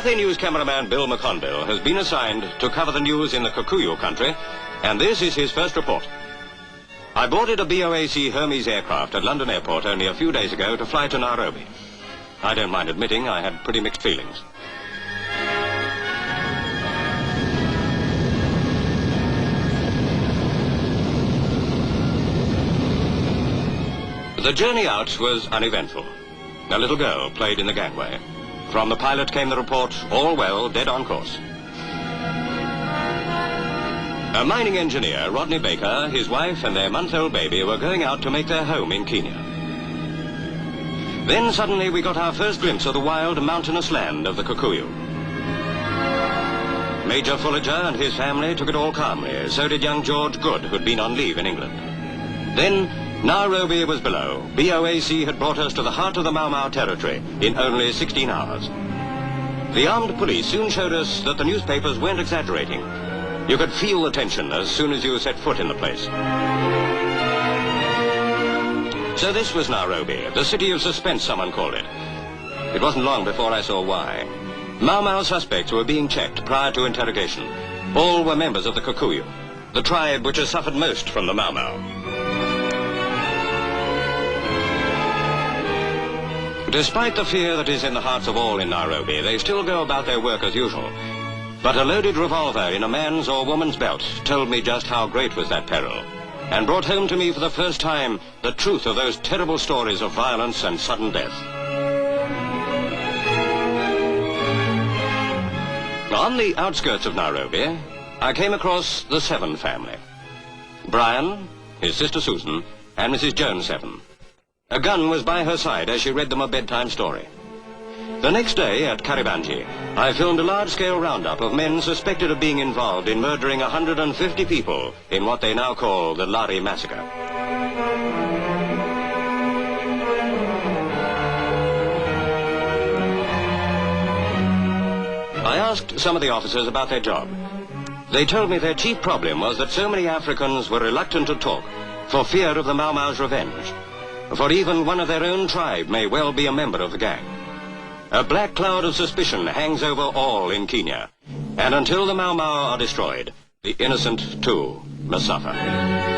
Cathay News cameraman Bill McConville has been assigned to cover the news in the Kikuyu country, and this is his first report. I boarded a BOAC Hermes aircraft at London Airport only a few days ago to fly to Nairobi. I don't mind admitting I had pretty mixed feelings. The journey out was uneventful. A little girl played in the gangway. From the pilot came the report, all well, dead on course. A mining engineer, Rodney Baker, his wife and their month-old baby were going out to make their home in Kenya. Then suddenly we got our first glimpse of the wild, mountainous land of the Kikuyu. Major Fullager and his family took it all calmly. So did young George Good, who'd been on leave in England. Then Nairobi was below. BOAC had brought us to the heart of the Mau Mau territory in only 16 hours. The armed police soon showed us that the newspapers weren't exaggerating. You could feel the tension as soon as you set foot in the place. So this was Nairobi, the city of suspense, someone called it. It wasn't long before I saw why. Mau Mau suspects were being checked prior to interrogation. All were members of the Kikuyu, the tribe which has suffered most from the Mau Mau. Despite the fear that is in the hearts of all in Nairobi, they still go about their work as usual. But a loaded revolver in a man's or woman's belt told me just how great was that peril, and brought home to me for the first time the truth of those terrible stories of violence and sudden death. On the outskirts of Nairobi, I came across the Seven family. Brian, his sister Susan, and Mrs. Jones Seven. A gun was by her side as she read them a bedtime story. The next day at Karibanji, I filmed a large-scale roundup of men suspected of being involved in murdering 150 people in what they now call the Lari Massacre. I asked some of the officers about their job. They told me their chief problem was that so many Africans were reluctant to talk for fear of the Mau Mau's revenge. For even one of their own tribe may well be a member of the gang. A black cloud of suspicion hangs over all in Kenya, and until the Mau Mau are destroyed, the innocent too must suffer.